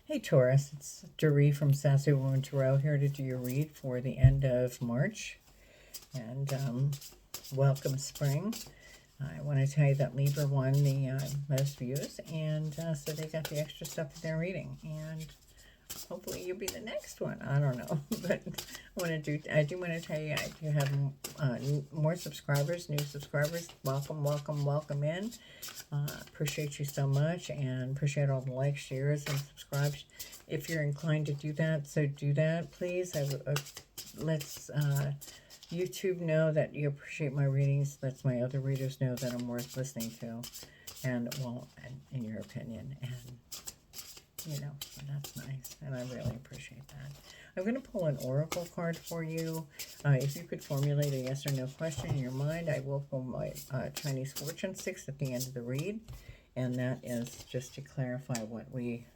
Hey Taurus, it's Doree from Sassy Woman Tarot here to do your read for the end of March. And welcome spring. I want to tell you that Libra won the most views, and so they got the extra stuff in their reading. And hopefully you'll be the next one. I don't know, but I do want to tell you I do have more subscribers, new subscribers. Welcome, welcome, welcome in. Appreciate you so much, and appreciate all the likes, shares, and subscribes. If you're inclined to do that, so do that, please. Let's YouTube know that you appreciate my readings. Lets my other readers know that I'm worth listening to, and well, in your opinion, and you know, that's nice, and I really appreciate that. I'm going to pull an oracle card for you. If you could formulate a yes or no question in your mind, I will pull my Chinese fortune 6 at the end of the read, and that is just to clarify what we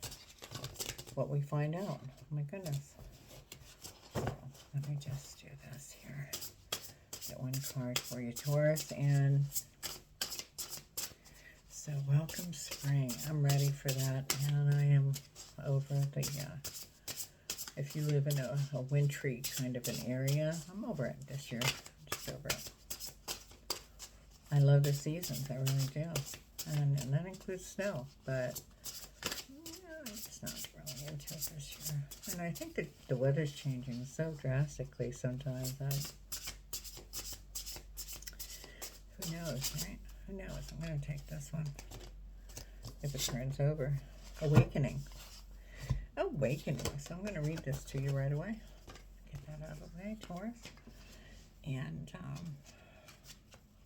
find out. Oh my goodness. So, let me just do this here. Get one card for you, Taurus, and so welcome spring. I'm ready for that, and I am over the, if you live in a wintry kind of an area, I'm over it this year. Just over it. I love the seasons, I really do. And that includes snow, but I'm just not really into it this year. And I think that the weather's changing so drastically sometimes that, who knows, right? Who knows? I'm going to take this one. If it turns over. Awakening. Awakening. So I'm going to read this to you right away. Get that out of the way, Taurus. And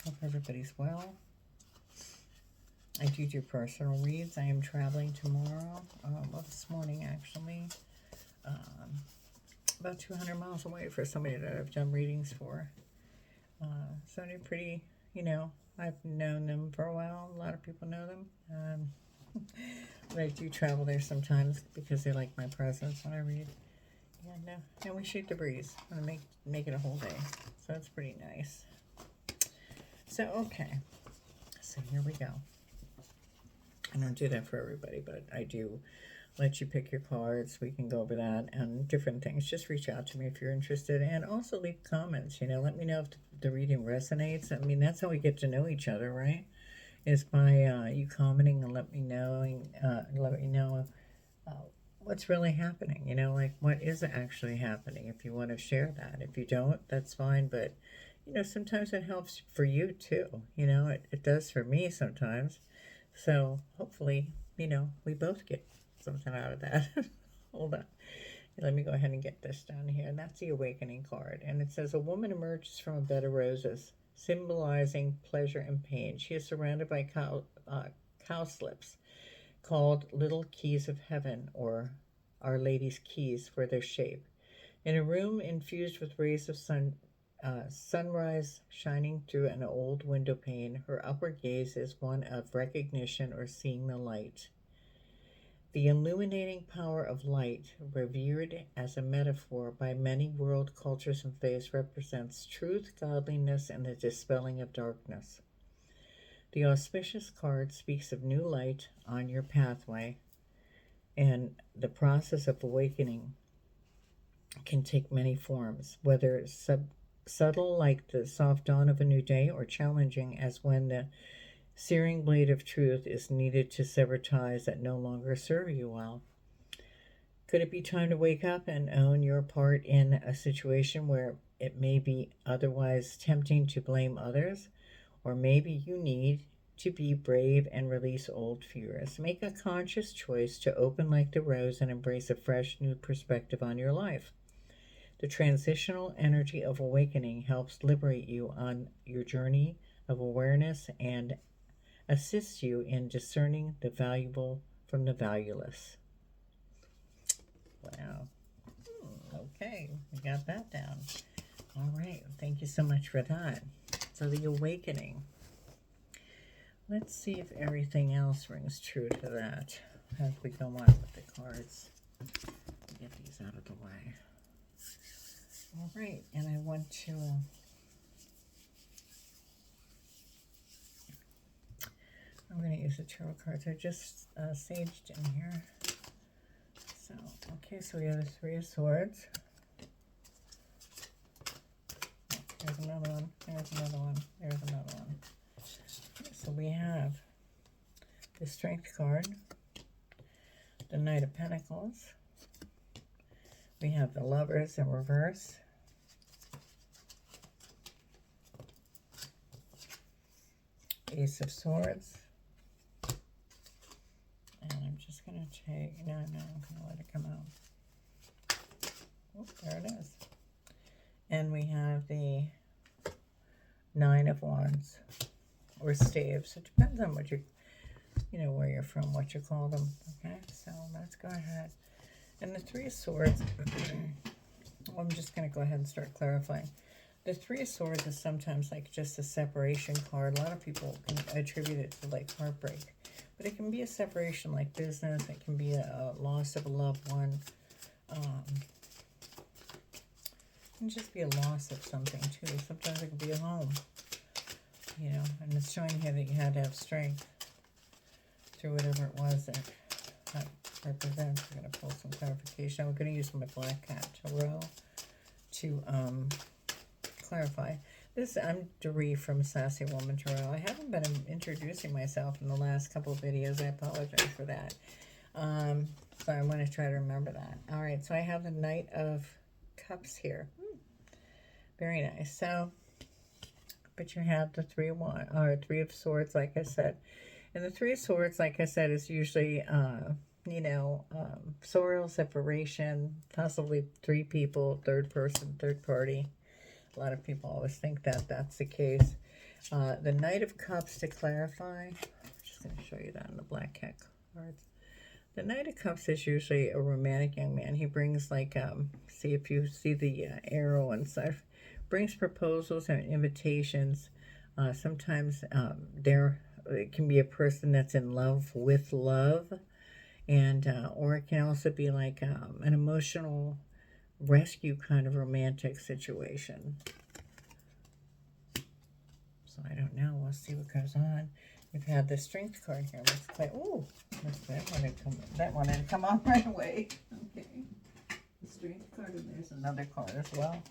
hope everybody's well. I do personal reads. I am traveling tomorrow. Well, this morning, actually. About 200 miles away for somebody that I've done readings for. So they're pretty, you know, I've known them for a while. A lot of people know them. But I do travel there sometimes because they like my presence when I read. And we shoot the breeze and make it a whole day. So it's pretty nice. So, okay. So here we go. I don't do that for everybody, but I do let you pick your cards. We can go over that and different things. Just reach out to me if you're interested. And also leave comments. You know, let me know if the reading resonates. I mean, that's how we get to know each other, right? Is by you commenting and let me know what's really happening. You know, like what is actually happening. If you want to share that, if you don't, that's fine. But you know, sometimes it helps for you too. You know, it does for me sometimes. So hopefully, you know, we both get something out of that. Hold on. Let me go ahead and get this down here. And that's the Awakening card. And it says, a woman emerges from a bed of roses, symbolizing pleasure and pain. She is surrounded by cowslips called Little Keys of Heaven, or Our Lady's Keys for their shape. In a room infused with rays of sunrise shining through an old window pane, her upward gaze is one of recognition or seeing the light. The illuminating power of light, revered as a metaphor by many world cultures and faiths, represents truth, godliness, and the dispelling of darkness. The auspicious card speaks of new light on your pathway, and the process of awakening can take many forms, whether subtle like the soft dawn of a new day, or challenging as when the searing blade of truth is needed to sever ties that no longer serve you well. Could it be time to wake up and own your part in a situation where it may be otherwise tempting to blame others? Or maybe you need to be brave and release old fears. Make a conscious choice to open like the rose and embrace a fresh new perspective on your life. The transitional energy of awakening helps liberate you on your journey of awareness and assists you in discerning the valuable from the valueless. Wow. Okay, we got that down. All right, thank you so much for that. So the awakening. Let's see if everything else rings true to that as we go on with the cards. Get these out of the way. All right, and I want to I'm going to use the tarot cards. I just saged in here. Okay, so we have the Three of Swords. There's another one. There's another one. There's another one. So we have the Strength card, the Knight of Pentacles. We have the Lovers in reverse. Ace of Swords. And I'm just going to take, no, I'm going to let it come out. Oh, there it is. And we have the Nine of Wands, or staves. It depends on what where you're from, what you call them. Okay, so let's go ahead. And the Three of Swords, I'm just going to go ahead and start clarifying. The Three of Swords is sometimes like just a separation card. A lot of people can attribute it to like heartbreak. But it can be a separation like business. It can be a loss of a loved one. It can just be a loss of something too. Sometimes it can be a home. And it's showing here that you had to have strength through whatever it was that represents. I'm going to pull some clarification. I'm going to use my Black Cat Tarot to clarify. I'm Doree from Sassy Woman Tarot. I haven't been introducing myself in the last couple of videos. I apologize for that. So I want to try to remember that. All right, so I have the Knight of Cups here. Very nice. So, but you have the Three of Swords, like I said. And the Three of Swords, like I said, is usually, sorrow, separation, possibly three people, third person, third party. A lot of people always think that that's the case. The Knight of Cups, to clarify, I'm just going to show you that in the Black Cat cards. The Knight of Cups is usually a romantic young man. He brings like, see if you see the arrow and stuff, brings proposals and invitations. Sometimes it can be a person that's in love with love, and or it can also be like an emotional rescue kind of romantic situation. So I don't know. We'll see what goes on. We've had the Strength card here. Let's play. Oh, that one didn't come on right away. Okay. The Strength card, and there's another card as well.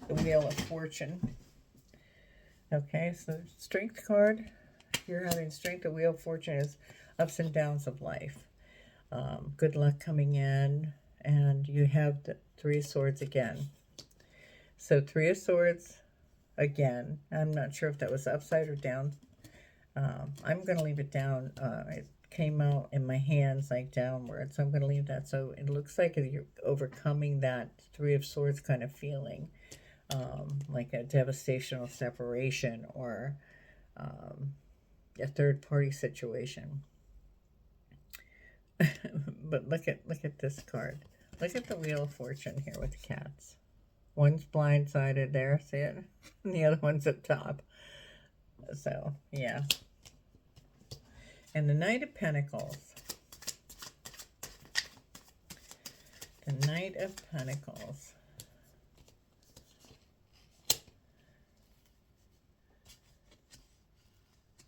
The Wheel of Fortune. Okay, so Strength card. If you're having strength, the Wheel of Fortune is ups and downs of life. Good luck coming in. And you have the Three of Swords again. So Three of Swords again. I'm not sure if that was upside or down. I'm going to leave it down. It came out in my hands like downward. So I'm going to leave that. So it looks like you're overcoming that Three of Swords kind of feeling. Like a devastational separation or a third party situation. But look at this card. Look at the Wheel of Fortune here with the cats. One's blindsided there, see it? And the other one's up top. So, yeah. And the Knight of Pentacles. The Knight of Pentacles.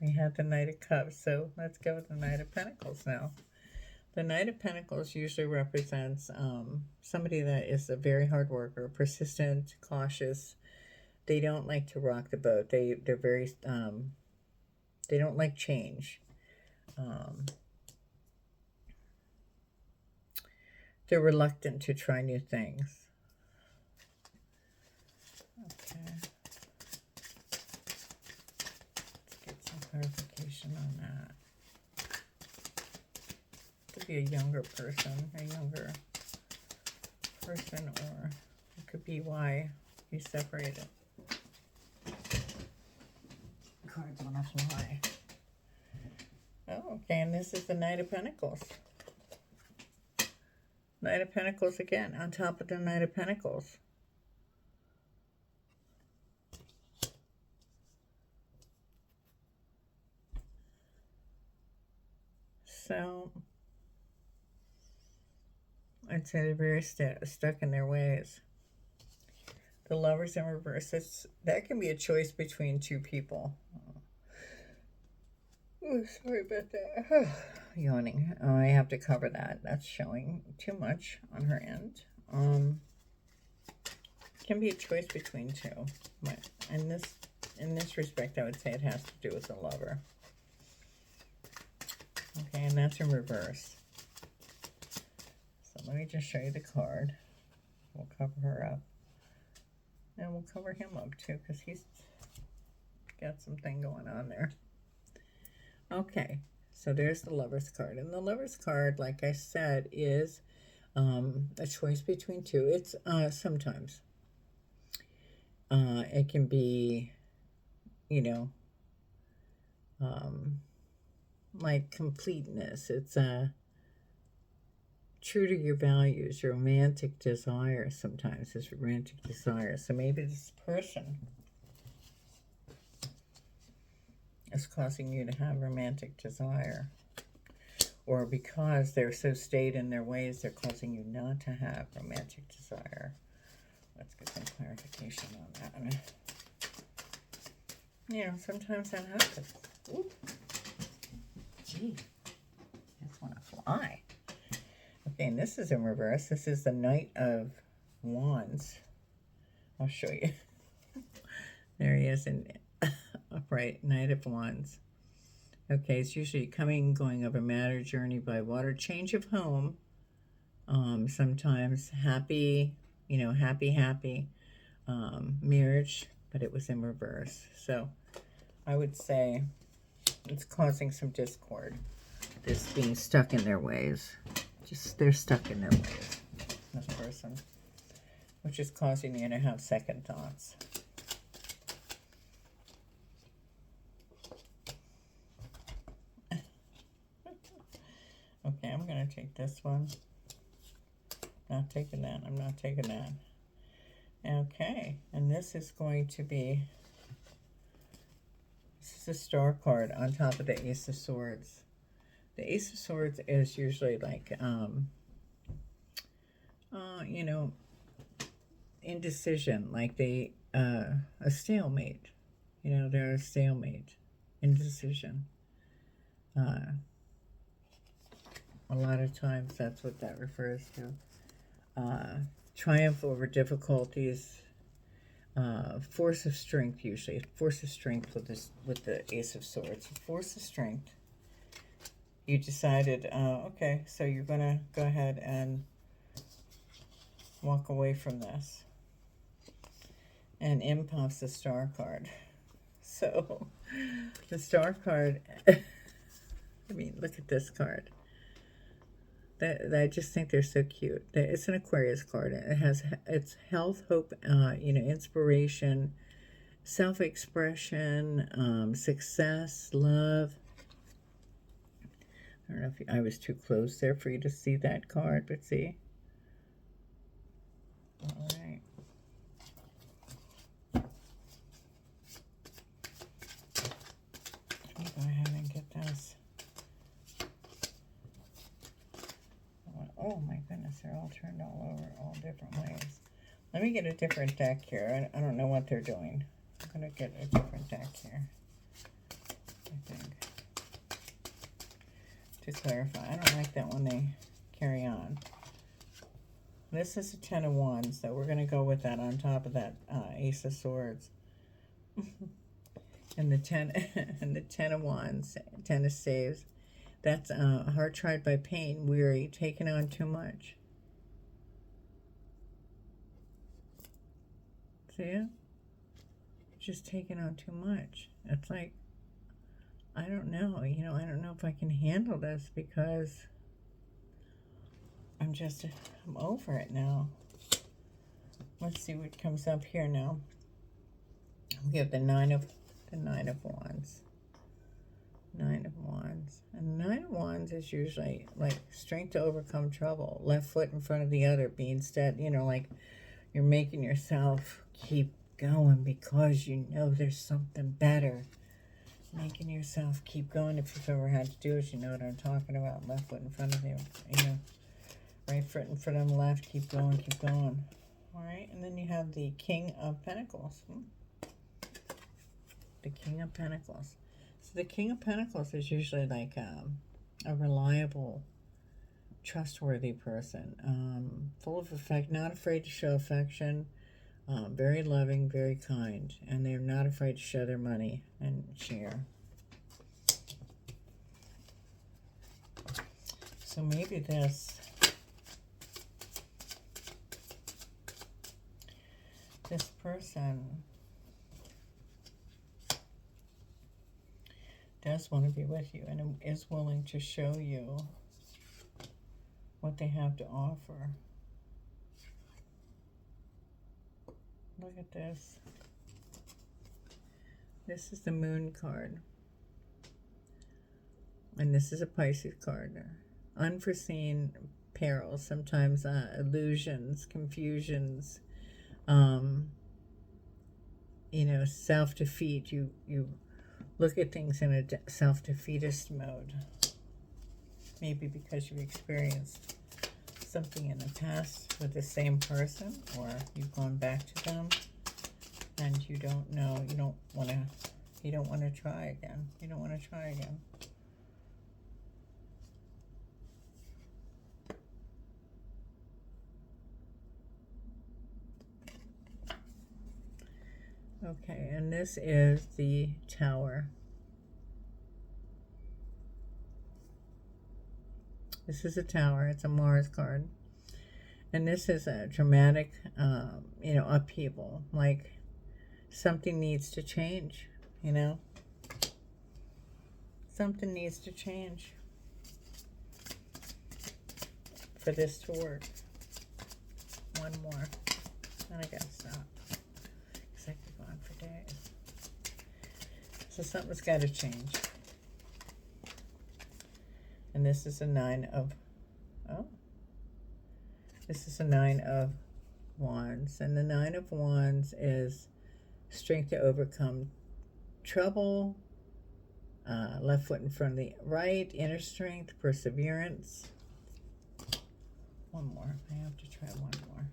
We have the Knight of Cups, so let's go with the Knight of Pentacles now. The Knight of Pentacles usually represents somebody that is a very hard worker, persistent, cautious. They don't like to rock the boat. They're very, they don't like change. They're reluctant to try new things. Okay. Let's get some clarification on that. Could be a younger person, or it could be why you separated. Cards went off so high. Oh, okay, and this is the Knight of Pentacles. Knight of Pentacles again, on top of the Knight of Pentacles. So I'd say they're very stuck in their ways. The Lovers in reverse, that can be a choice between two people. Oh, sorry about that. yawning. I have to cover that. That's showing too much on her end. Can be a choice between two. But in this respect, I would say it has to do with the lover. Okay, and that's in reverse. So let me just show you the card. We'll cover her up. And we'll cover him up too, because he's got something going on there. Okay, so there's the Lover's card. And the Lover's card, like I said, is a choice between two. It's sometimes. It can be, you know, like completeness. It's true to your values, your romantic desire sometimes is romantic desire. So maybe this person is causing you to have romantic desire. Or because they're so stayed in their ways, they're causing you not to have romantic desire. Let's get some clarification on that. You know, sometimes that happens. Ooh. Gee, I just want to fly. Okay, and this is in reverse. This is the Knight of Wands. I'll show you. There he is in upright, Knight of Wands. Okay, it's usually coming, going of a matter, journey by water, change of home. Sometimes happy, you know, happy marriage, but it was in reverse. So I would say it's causing some discord. This being stuck in their ways. Just, they're stuck in their ways, this person, which is causing you to have second thoughts. Okay, I'm going to take this one. Not taking that. I'm not taking that. Okay, and this is going to be, this is a star card on top of the Ace of Swords. The Ace of Swords is usually like, you know, indecision, like they, a stalemate. You know, they're a stalemate, indecision. A lot of times that's what that refers to. Triumph over difficulties, force of strength usually. Force of strength with this, with the Ace of Swords. Force of strength. You decided, okay, so you're going to go ahead and walk away from this. And in pops the Star card. So, the Star card, I mean, look at this card. I just think they're so cute. It's an Aquarius card. It has, it's health, hope, you know, inspiration, self-expression, success, love. I don't know if I was too close there for you to see that card, but see. All right. Let me go ahead and get this. Oh my goodness, they're all turned all over, all different ways. Let me get a different deck here. I don't know what they're doing. I'm going to get a different deck here, I think. To clarify, I don't like that when they carry on. This is a Ten of Wands, so we're going to go with that on top of that Ace of Swords. and the Ten of Wands, Ten of Staves. That's heart tried by pain, weary, taking on too much. See it? Just taking on too much. It's like, I don't know, you know, I don't know if I can handle this because I'm over it now. Let's see what comes up here now. We have the Nine of Wands. Nine of Wands. And Nine of Wands is usually like strength to overcome trouble. Left foot in front of the other, being steady, you know, like you're making yourself keep going because you know there's something better. Making yourself keep going. If you've ever had to do it, you know what I'm talking about. Left foot in front of you, you know, right foot in front of the left. Keep going, keep going. All right, and then you have the King of Pentacles. The King of Pentacles. So the King of Pentacles is usually like a reliable, trustworthy person, full of affect, not afraid to show affection, very loving, very kind, and they're not afraid to show their money and share. So maybe this person does want to be with you and is willing to show you what they have to offer. Look at this. This is the Moon card. And this is a Pisces card. Unforeseen perils, sometimes illusions, confusions, self-defeat. You look at things in a self-defeatist mode. Maybe because you've experienced something in the past with the same person, or you've gone back to them and you don't know, you don't want to try again. You don't want to try again. Okay, and this is the Tower. This is a Tower. It's a Mars card. And this is a dramatic, upheaval. Like something needs to change, Something needs to change for this to work. One more. And I gotta stop. Because I could go on for days. So something's got to change. And this is a this is a 9 of Wands. And the 9 of Wands is strength to overcome trouble, left foot in front of the right, inner strength, perseverance. One more. I have to try one more.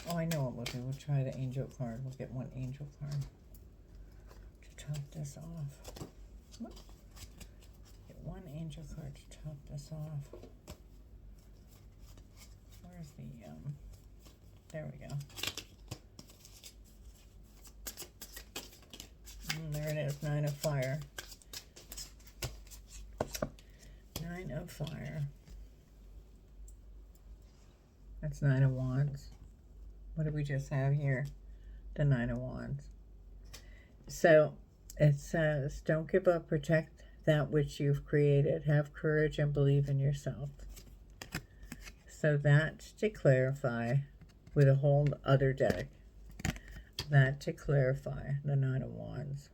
Oh, I know what we'll do. We'll try the angel card. We'll get one angel card to top this off. Get one angel card to top this off. Where's the, there we go. There it is, 9 of Fire. 9 of Fire. That's 9 of Wands. What did we just have here? The 9 of Wands. So it says, don't give up, protect that which you've created. Have courage and believe in yourself. So that to clarify with a whole other deck. That to clarify the 9 of Wands.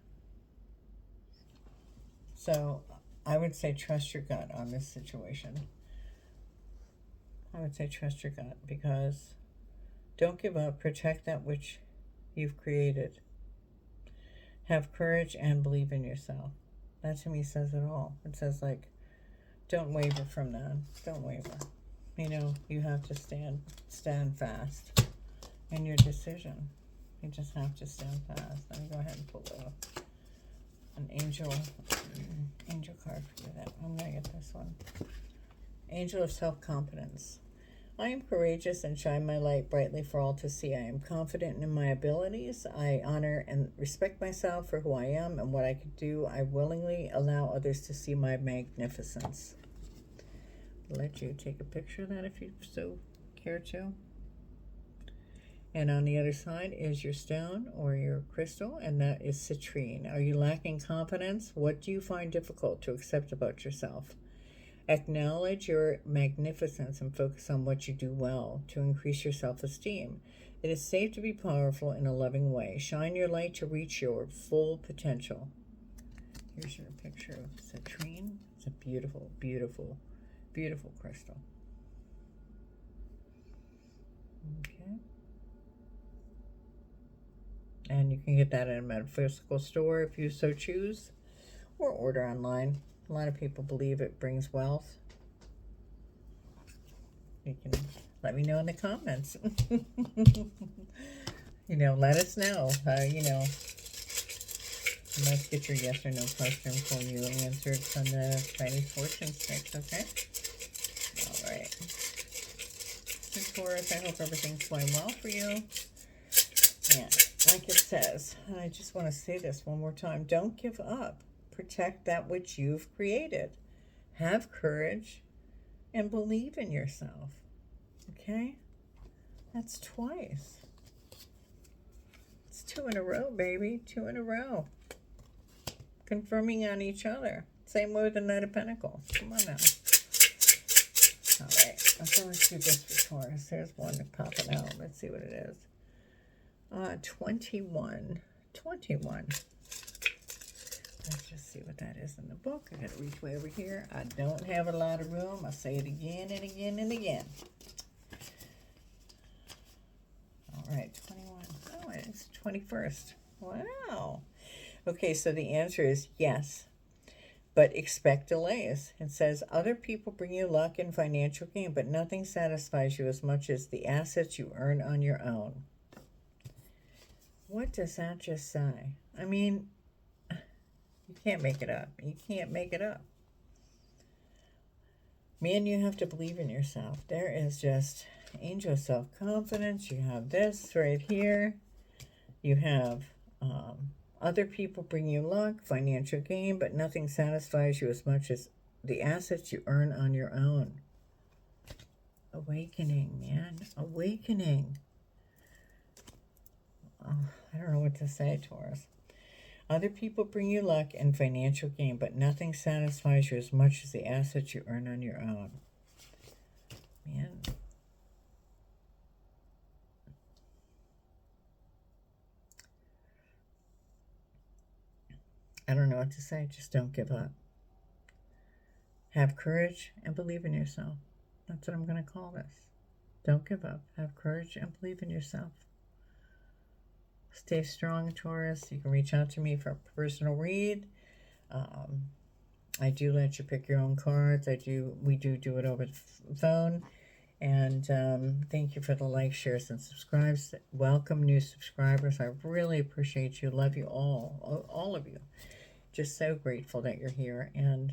So I would say trust your gut on this situation. I would say trust your gut, because don't give up, protect that which you've created. Have courage and believe in yourself. That to me says it all. It says, like, don't waver from that. Don't waver. You have to stand fast in your decision. You just have to stand fast. Let me go ahead and pull an angel card for you. I'm going to get this one. Angel of self-confidence. I am courageous and shine my light brightly for all to see. I am confident in my abilities. I honor and respect myself for who I am and what I can do. I willingly allow others to see my magnificence. I'll let you take a picture of that if you so care to. And on the other side is your stone or your crystal, and that is citrine. Are you lacking confidence? What do you find difficult to accept about yourself? Acknowledge your magnificence and focus on what you do well to increase your self-esteem. It is safe to be powerful in a loving way. Shine your light to reach your full potential. Here's your picture of citrine. It's a beautiful, beautiful, beautiful crystal. Okay. And you can get that in a metaphysical store if you so choose, or order online. A lot of people believe it brings wealth. You can let me know in the comments. Let us know. Let's get your yes or no question for you answered from the Chinese fortune sticks, okay? All right. So Taurus, I hope everything's going well for you. And like it says, I just want to say this one more time. Don't give up. Protect that which you've created. Have courage and believe in yourself. Okay? That's twice. It's 2 in a row, baby. 2 in a row. Confirming on each other. Same way with the Knight of Pentacles. Come on now. All right. Let's do this for Taurus. There's one popping out. Let's see what it is. 21. 21. Let's just see what that is in the book. I gotta reach way over here. I don't have a lot of room. I'll say it again and again and again. All right, 21. Oh, it's 21st. Wow. Okay, so the answer is yes, but expect delays. It says, other people bring you luck and financial gain, but nothing satisfies you as much as the assets you earn on your own. What does that just say? I mean, you can't make it up. You can't make it up. Man, you have to believe in yourself. There is just angel self-confidence. You have this right here. You have other people bring you luck, financial gain, but nothing satisfies you as much as the assets you earn on your own. Awakening, man. Awakening. Oh, I don't know what to say, Taurus. Other people bring you luck and financial gain, but nothing satisfies you as much as the assets you earn on your own. Man. I don't know what to say. Just don't give up. Have courage and believe in yourself. That's what I'm going to call this. Don't give up. Have courage and believe in yourself. Stay strong, Taurus. You can reach out to me for a personal read. I do let you pick your own cards. We do it over the phone. And thank you for the likes, shares, and subscribes. Welcome new subscribers. I really appreciate you. Love you all of you. Just so grateful that you're here. And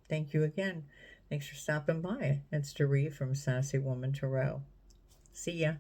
thank you again. Thanks for stopping by. It's Doree from Sassy Woman Tarot. See ya.